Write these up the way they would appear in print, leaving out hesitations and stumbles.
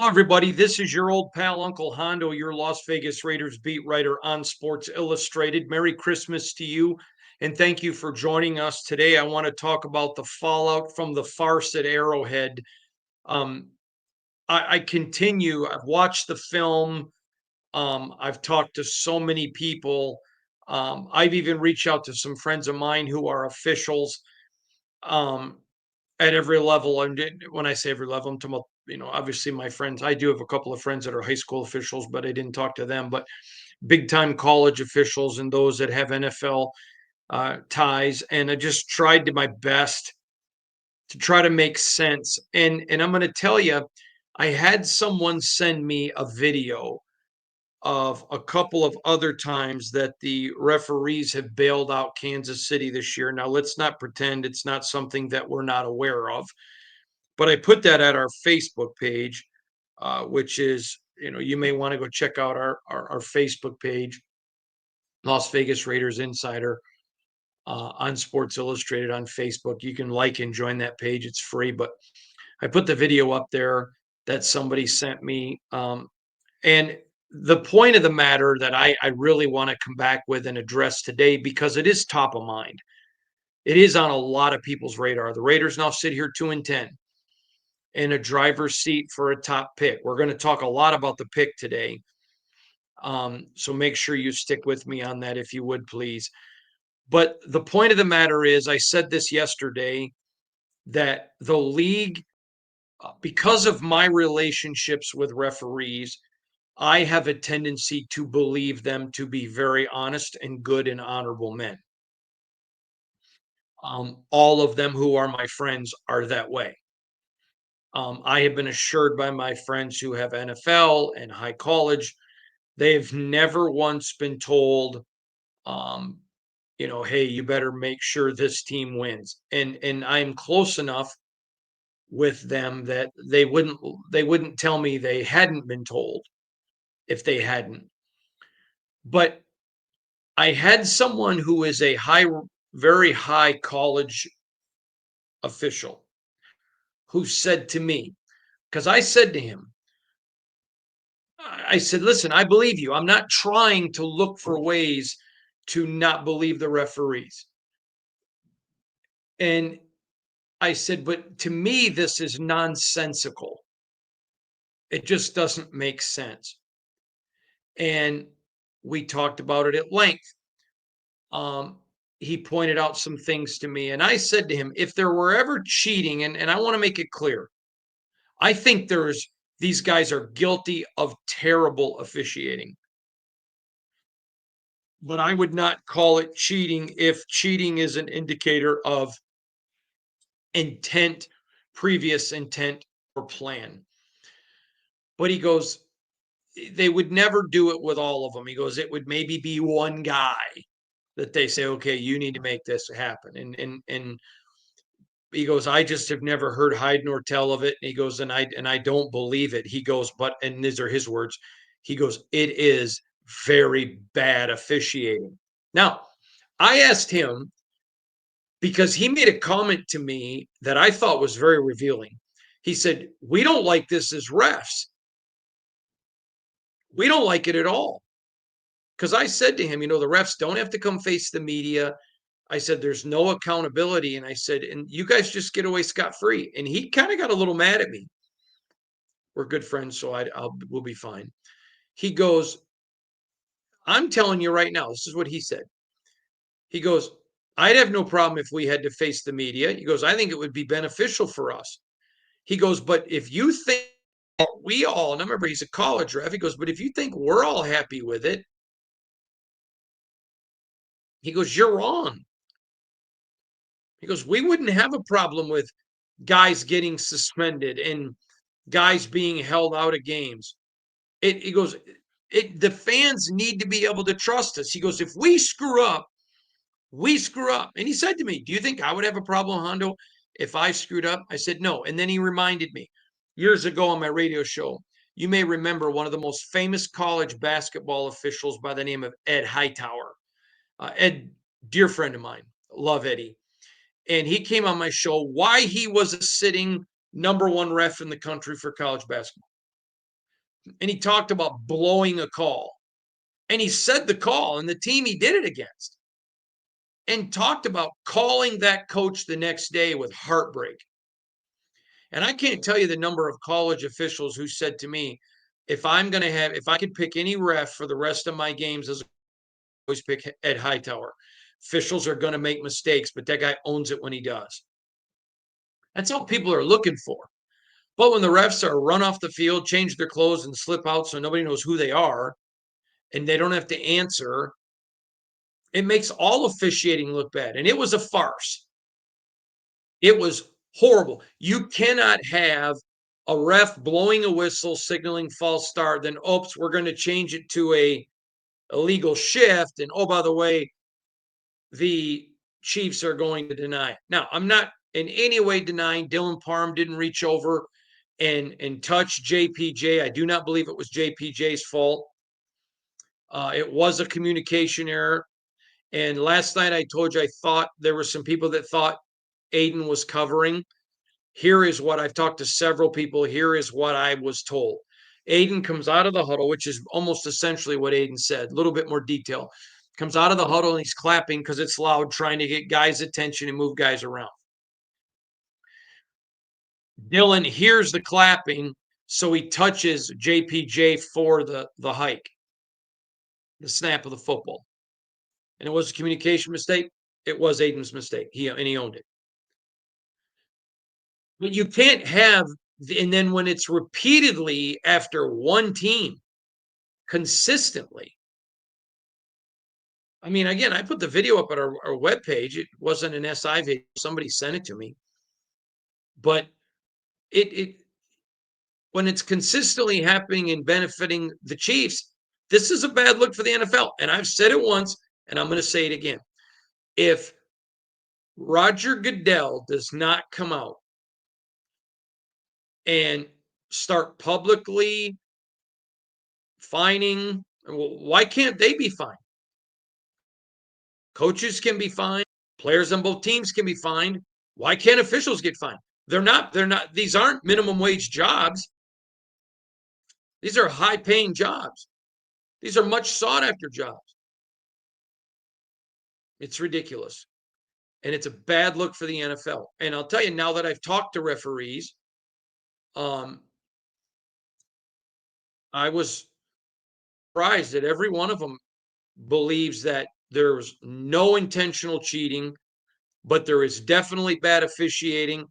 Hello, everybody. This is your old pal, Uncle Hondo, your Las Vegas Raiders beat writer on Sports Illustrated. Merry Christmas to you, and thank you for joining us today. I want to talk about the fallout from the farce at Arrowhead. Um, I continue. I've watched the film. I've talked to so many people. I've even reached out to some friends of mine who are officials. Um, at every level. And when I say every level, I'm talking about, obviously my friends. I do have a couple of friends that are high school officials, but I didn't talk to them. But big time college officials and those that have NFL ties. And I just tried to my best to try to make sense. And I'm going to tell you, I had someone send me a video of a couple of other times that the referees have bailed out Kansas City this year. Now, let's not pretend it's not something that we're not aware of, but I put that at our Facebook page, which is, you may want to go check out our Facebook page, Las Vegas Raiders Insider, on Sports Illustrated on Facebook. You can like and join that page. It's free, but I put the video up there that somebody sent me. And the point of the matter that I really want to come back with and address today, because it is top of mind. It is on a lot of people's radar. The Raiders now sit here 2-10. In a driver's seat for a top pick. We're going to talk a lot about the pick today. So make sure you stick with me on that if you would, please. But the point of the matter is, I said this yesterday, that the league, because of my relationships with referees, I have a tendency to believe them to be very honest and good and honorable men. All of them who are my friends are that way. I have been assured by my friends who have NFL and high college, they've never once been told, um, hey, you better make sure this team wins. And I'm close enough with them that they wouldn't tell me they hadn't been told if they hadn't. But I had someone who is a very high college official who said to me, because I said to him, I said, listen, I believe you. I'm not trying to look for ways to not believe the referees. And I said, but to me, this is nonsensical. It just doesn't make sense. And we talked about it at length. Um, he pointed out some things to me. And I said to him, if there were ever cheating, and I want to make it clear, I think these guys are guilty of terrible officiating. But I would not call it cheating if cheating is an indicator of intent, previous intent, or plan. But he goes, they would never do it with all of them. He goes, it would maybe be one guy that they say, okay, you need to make this happen. And he goes, I just have never heard hide nor tell of it. And he goes, and I don't believe it. He goes, but and these are his words. He goes, it is very bad officiating. Now, I asked him because he made a comment to me that I thought was very revealing. He said, we don't like this as refs. We don't like it at all. Because I said to him, the refs don't have to come face the media. I said, there's no accountability. And I said, and you guys just get away scot free. And he kind of got a little mad at me. We're good friends, so we'll be fine. He goes, I'm telling you right now, this is what he said. He goes, I'd have no problem if we had to face the media. He goes, I think it would be beneficial for us. He goes, but if you think we all, and I remember he's a college ref, he goes, but if you think we're all happy with it, he goes, you're wrong. He goes, we wouldn't have a problem with guys getting suspended and guys being held out of games. He goes, the fans need to be able to trust us. He goes, if we screw up, we screw up. And he said to me, do you think I would have a problem, Hondo, if I screwed up? I said, no. And then he reminded me years ago on my radio show, you may remember one of the most famous college basketball officials by the name of Ed Hightower. Ed, dear friend of mine, love Eddie. And he came on my show why he was a sitting number one ref in the country for college basketball. and he talked about blowing a call. And he said the call and the team he did it against, and talked about calling that coach the next day with heartbreak. And I can't tell you the number of college officials who said to me, if I could pick any ref for the rest of my games, as always pick Ed Hightower. Officials are going to make mistakes, but that guy owns it when he does. That's all people are looking for. But when the refs are run off the field, change their clothes, and slip out so nobody knows who they are, and they don't have to answer, it makes all officiating look bad. And it was a farce. It was horrible. You cannot have a ref blowing a whistle, signaling false start, then, oops, we're going to change it to a illegal shift. And oh, by the way, the Chiefs are going to deny it. Now, I'm not in any way denying Dylan Parham didn't reach over and touch JPJ. I do not believe it was JPJ's fault. It was a communication error. And last night I told you I thought there were some people that thought Aiden was covering. Here is what I've talked to several people. Here is what I was told. Aiden comes out of the huddle, which is almost essentially what Aiden said, a little bit more detail. Comes out of the huddle and he's clapping because it's loud, trying to get guys' attention and move guys around. Dylan hears the clapping, so he touches JPJ for the hike, the snap of the football. And it was a communication mistake. It was Aiden's mistake. He owned it. But you can't have, and then when it's repeatedly after one team consistently. I mean, again, I put the video up at our webpage. It wasn't an SI video. Somebody sent it to me. But it when it's consistently happening and benefiting the Chiefs, this is a bad look for the NFL. And I've said it once, and I'm going to say it again. If Roger Goodell does not come out and start publicly fining, well, why can't they be fined? Coaches can be fined. Players on both teams can be fined. Why can't officials get fined? They're not, these aren't minimum wage jobs. These are high paying jobs. These are much sought after jobs. It's ridiculous. And it's a bad look for the NFL. And I'll tell you, now that I've talked to referees, I was surprised that every one of them believes that there's no intentional cheating, but there is definitely bad officiating,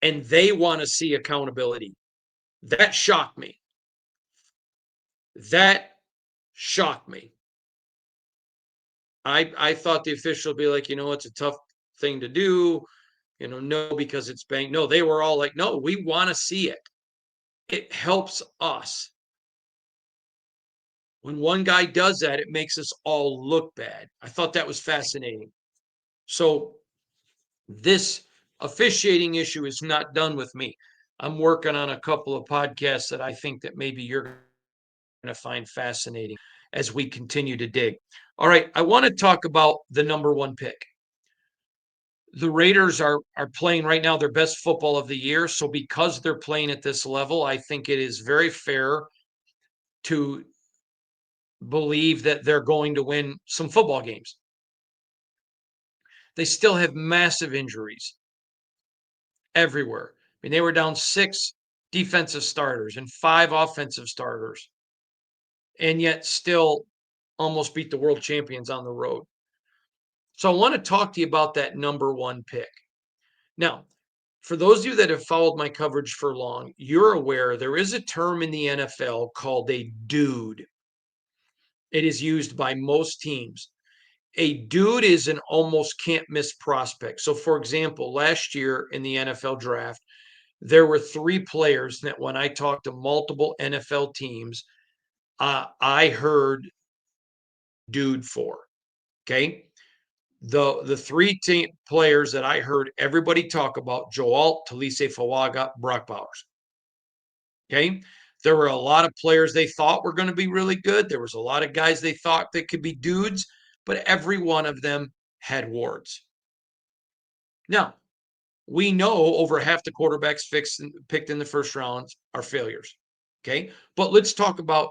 and they want to see accountability. That shocked me. That shocked me. I thought the official would be like, it's a tough thing to do, no, because it's bang. No, they were all like, no, we want to see it. It helps us. When one guy does that, it makes us all look bad. I thought that was fascinating. So this officiating issue is not done with me. I'm working on a couple of podcasts that I think that maybe you're going to find fascinating as we continue to dig. All right, I want to talk about the number one pick. The Raiders are playing right now their best football of the year. So because they're playing at this level, I think it is very fair to believe that they're going to win some football games. They still have massive injuries everywhere. I mean, they were down 6 defensive starters and 5 offensive starters, and yet still almost beat the world champions on the road. So I want to talk to you about that number one pick. Now, for those of you that have followed my coverage for long, you're aware there is a term in the NFL called a dude. It is used by most teams. A dude is an almost can't miss prospect. So, for example, last year in the NFL draft, there were 3 players that when I talked to multiple NFL teams, I heard dude for. Okay. The 3 players that I heard everybody talk about: Joe Alt, Talise Fawaga, Brock Bowers. Okay. There were a lot of players they thought were going to be really good. There was a lot of guys they thought that could be dudes, but every one of them had warts. Now, we know over half the quarterbacks picked in the first round are failures. Okay. But let's talk about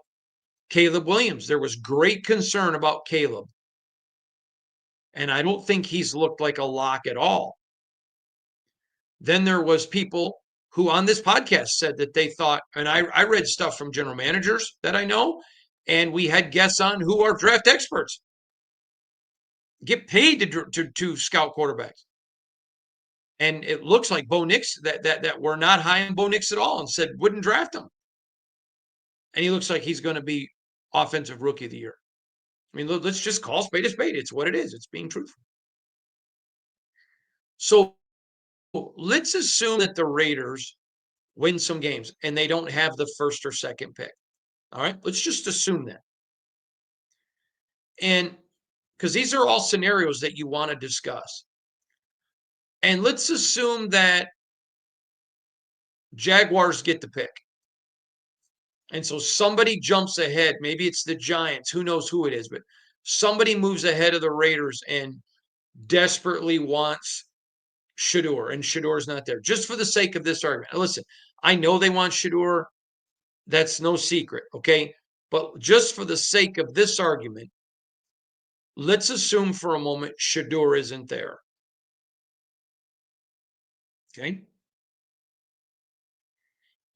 Caleb Williams. There was great concern about Caleb. And I don't think he's looked like a lock at all. Then there was people who on this podcast said that they thought, and I read stuff from general managers that I know, and we had guests on who are draft experts, get paid to scout quarterbacks. And it looks like Bo Nix that we're not high on Bo Nix at all, and said wouldn't draft him. And he looks like he's going to be offensive rookie of the year. I mean, let's just call spade a spade. It's what it is. It's being truthful. So let's assume that the Raiders win some games and they don't have the first or second pick. All right, let's just assume that. And because these are all scenarios that you want to discuss. And let's assume that Jaguars get the pick. And so somebody jumps ahead. Maybe it's the Giants. Who knows who it is, but somebody moves ahead of the Raiders and desperately wants Shedeur, and Shedor's not there. Just for the sake of this argument. Listen, I know they want Shedeur. That's no secret, okay? But just for the sake of this argument, let's assume for a moment Shedeur isn't there. Okay?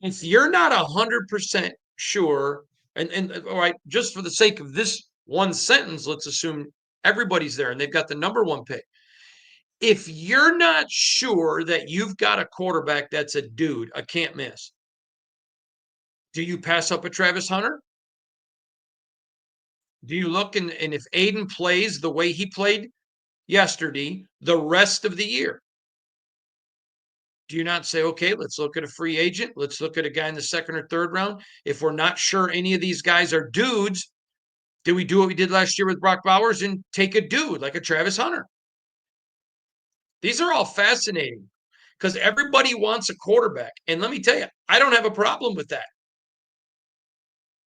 If you're not 100% sure, and all right, just for the sake of this one sentence, let's assume everybody's there and they've got the number one pick. If you're not sure that you've got a quarterback that's a dude, a can't miss, do you pass up a Travis Hunter? Do you look and if Aiden plays the way he played yesterday, the rest of the year, do you not say, okay, let's look at a free agent? Let's look at a guy in the second or third round. If we're not sure any of these guys are dudes, do we do what we did last year with Brock Bowers and take a dude like a Travis Hunter? These are all fascinating because everybody wants a quarterback. And let me tell you, I don't have a problem with that.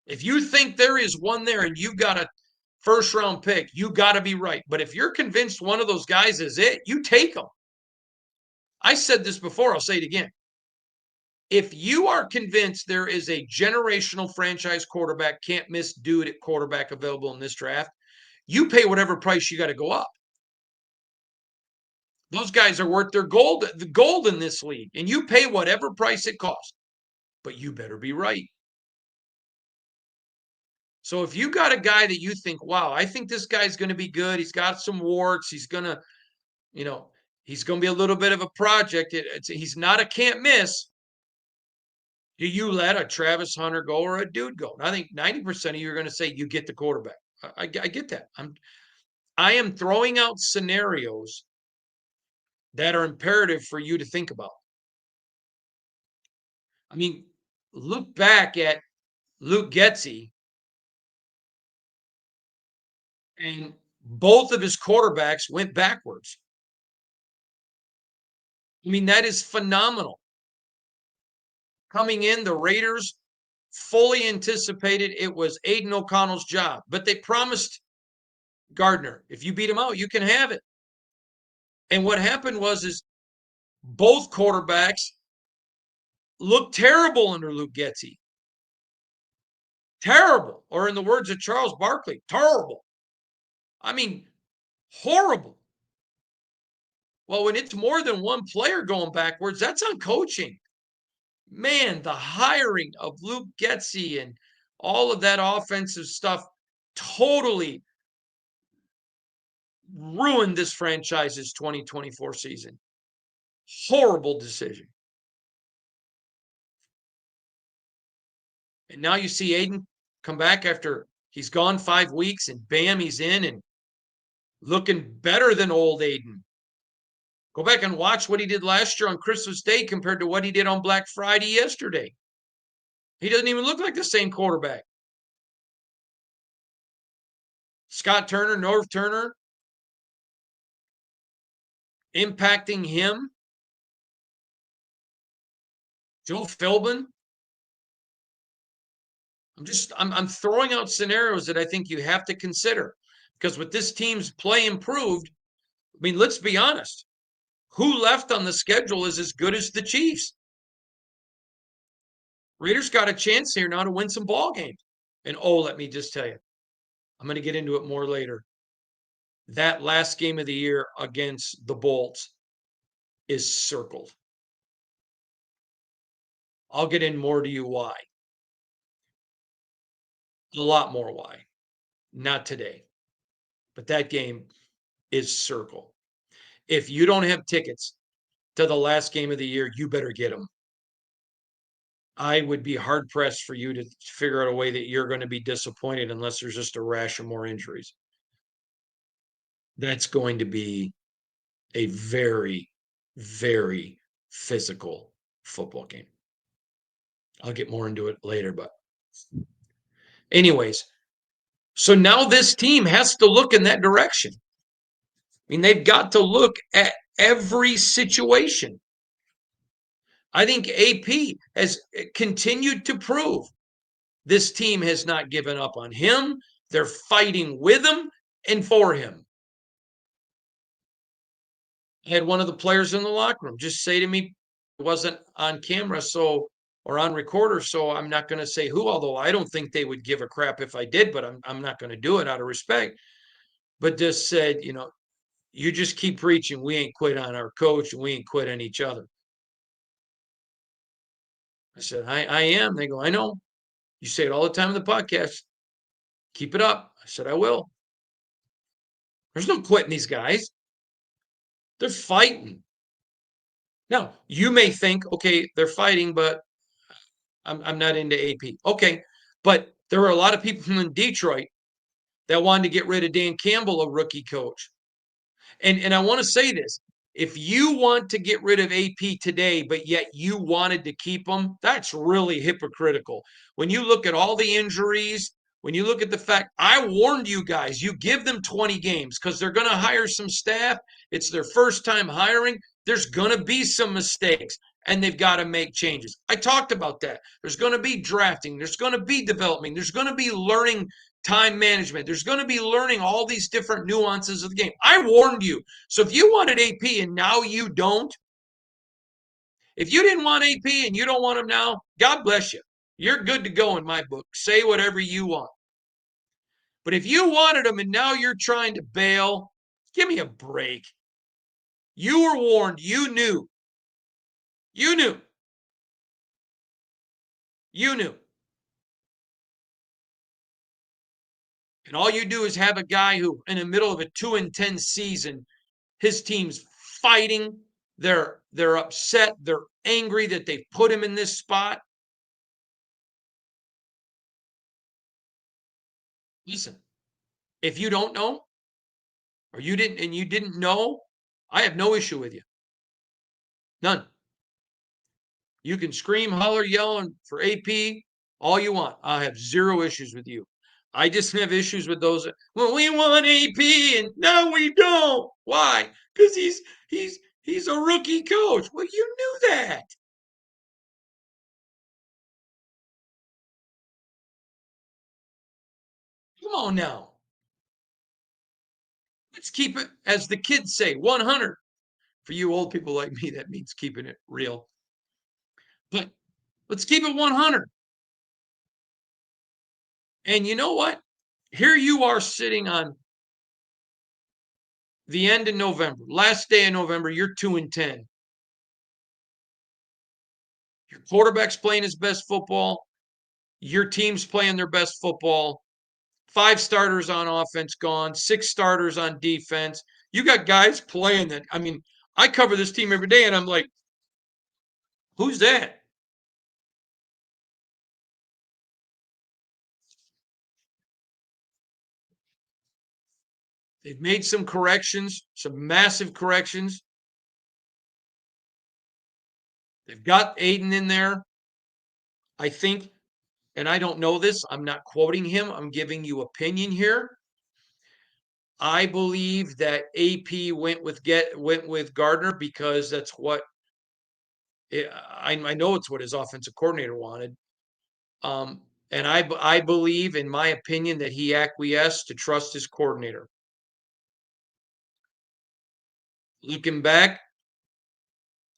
If you think there is one there and you've got a first round pick, you got to be right. But if you're convinced one of those guys is it, you take them. I said this before, I'll say it again. If you are convinced there is a generational franchise quarterback, can't miss dude at quarterback available in this draft, you pay whatever price you got to go up. Those guys are worth their gold, the gold in this league, and you pay whatever price it costs. But you better be right. So if you got a guy that you think, wow, I think this guy's going to be good. He's got some warts. He's going to, he's going to be a little bit of a project. He's not a can't miss. Do you let a Travis Hunter go or a dude go? And I think 90% of you are going to say you get the quarterback. I get that. I am throwing out scenarios that are imperative for you to think about. I mean, look back at Luke Getsy, and both of his quarterbacks went backwards. I mean, that is phenomenal. Coming in, the Raiders fully anticipated it was Aiden O'Connell's job, but they promised Gardner, if you beat him out, you can have it. And what happened was both quarterbacks looked terrible under Luke Getsy. Terrible. Or in the words of Charles Barkley, terrible. I mean, horrible. Well, when it's more than one player going backwards, that's on coaching. Man, the hiring of Luke Getsy and all of that offensive stuff totally ruined this franchise's 2024 season. Horrible decision. And now you see Aiden come back after he's gone 5 weeks, and bam, he's in and looking better than old Aiden. Go back and watch what he did last year on Christmas Day compared to what he did on Black Friday yesterday. He doesn't even look like the same quarterback. Scott Turner, Norv Turner, impacting him. Joe Philbin. I'm throwing out scenarios that I think you have to consider, because with this team's play improved, I mean, let's be honest. Who left on the schedule is as good as the Chiefs? Raiders got a chance here now to win some ball games. And oh, let me just tell you, I'm going to get into it more later. That last game of the year against the Bolts is circled. I'll get in more to you why. A lot more why. Not today. But that game is circled. If you don't have tickets to the last game of the year, you better get them. I would be hard pressed for you to figure out a way that you're going to be disappointed unless there's just a rash of more injuries. That's going to be a very, very physical football game. I'll get more into it later, but anyways, so now this team has to look in that direction. I mean, they've got to look at every situation. I think AP has continued to prove this team has not given up on him. They're fighting with him and for him. I had one of the players in the locker room just say to me, it wasn't on camera, so or on recorder, so I'm not going to say who, although I don't think they would give a crap if I did, but I'm not going to do it out of respect. But just said, you just keep preaching. We ain't quit on our coach and we ain't quit on each other. I said, I am. They go, I know. You say it all the time in the podcast. Keep it up. I said, I will. There's no quitting these guys. They're fighting. Now, you may think, okay, they're fighting, but I'm not into AP. Okay, but there were a lot of people from Detroit that wanted to get rid of Dan Campbell, a rookie coach. And I want to say this. If you want to get rid of AP today, but yet you wanted to keep him, that's really hypocritical. When you look at all the injuries, when you look at the fact, I warned you guys, you give them 20 games because they're going to hire some staff. It's their first time hiring. There's going to be some mistakes and they've got to make changes. I talked about that. There's going to be drafting. There's going to be developing. There's going to be learning time management. There's going to be learning all these different nuances of the game. I warned you. So if you wanted AP and now you don't, if you didn't want AP and you don't want him now, God bless you. You're good to go in my book. Say whatever you want. But if you wanted him and now you're trying to bail, give me a break. You were warned. You knew. You knew. You knew. And all you do is have a guy who, in the middle of a 2-10 season, his team's fighting. They're upset. They're angry that they put him in this spot. Listen, if you don't know, or you didn't know, I have no issue with you. None. You can scream, holler, yell for AP all you want. I have zero issues with you. I just have issues with those. Well, we want AP and no, we don't. Why? Because he's a rookie coach. Well, you knew that. Come on now. Let's keep it, as the kids say, 100. For you old people like me, that means keeping it real. But let's keep it 100. And you know what? Here you are sitting on the end of November, last day of November, you're 2-10. Your quarterback's playing his best football. Your team's playing their best football. 5 starters on offense gone, 6 starters on defense. You got guys playing that. I mean, I cover this team every day, and I'm like, who's that? They've made some corrections, some massive corrections. They've got Aiden in there. I think, and I don't know this, I'm not quoting him, I'm giving you opinion here. I believe that AP went with Gardner because that's what I know it's what his offensive coordinator wanted. And I believe, in my opinion, that he acquiesced to trust his coordinator. Looking back,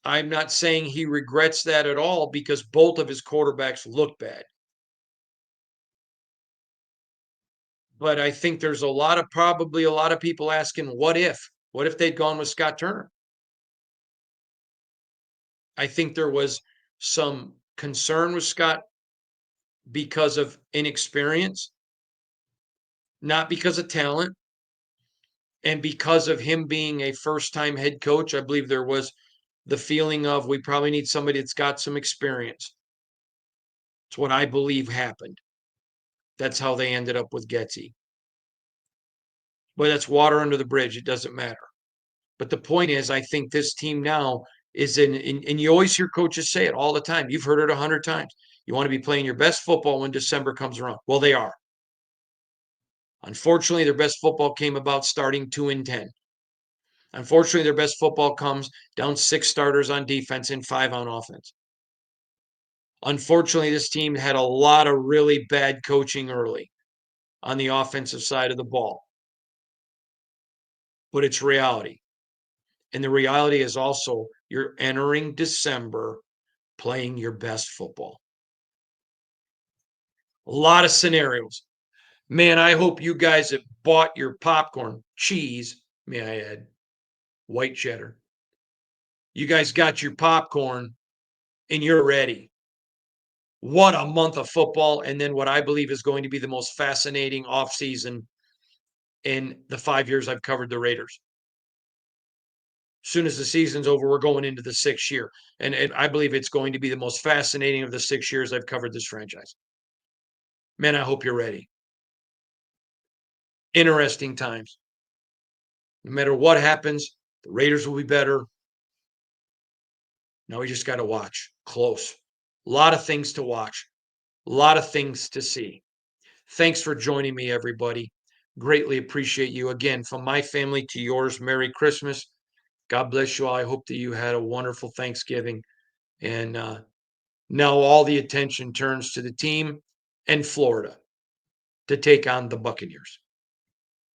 I'm not saying he regrets that at all because both of his quarterbacks look bad. But I think there's probably a lot of people asking, what if? What if they'd gone with Scott Turner? I think there was some concern with Scott because of inexperience, not because of talent, and because of him being a first-time head coach. I believe there was the feeling of we probably need somebody that's got some experience. It's what I believe happened. That's how they ended up with Getzey. But that's water under the bridge. It doesn't matter. But the point is, I think this team now is and you always hear coaches say it all the time. You've heard it 100 times. You want to be playing your best football when December comes around. Well, they are. Unfortunately, their best football came about starting 2-10. Unfortunately, their best football comes down 6 starters on defense and 5 on offense. Unfortunately, this team had a lot of really bad coaching early on the offensive side of the ball, but it's reality. And the reality is also you're entering December playing your best football. A lot of scenarios. Man, I hope you guys have bought your popcorn, cheese, may I add, white cheddar. You guys got your popcorn and you're ready. What a month of football. And then what I believe is going to be the most fascinating offseason in the 5 years I've covered the Raiders. As soon as the season's over, we're going into the 6th year. And I believe it's going to be the most fascinating of the 6 years I've covered this franchise. Man, I hope you're ready. Interesting times. No matter what happens, the Raiders will be better. Now we just got to watch close. A lot of things to watch, a lot of things to see. Thanks for joining me, everybody. Greatly appreciate you. Again, from my family to yours, Merry Christmas. God bless you all. I hope that you had a wonderful Thanksgiving. And now all the attention turns to the team and Florida to take on the Buccaneers.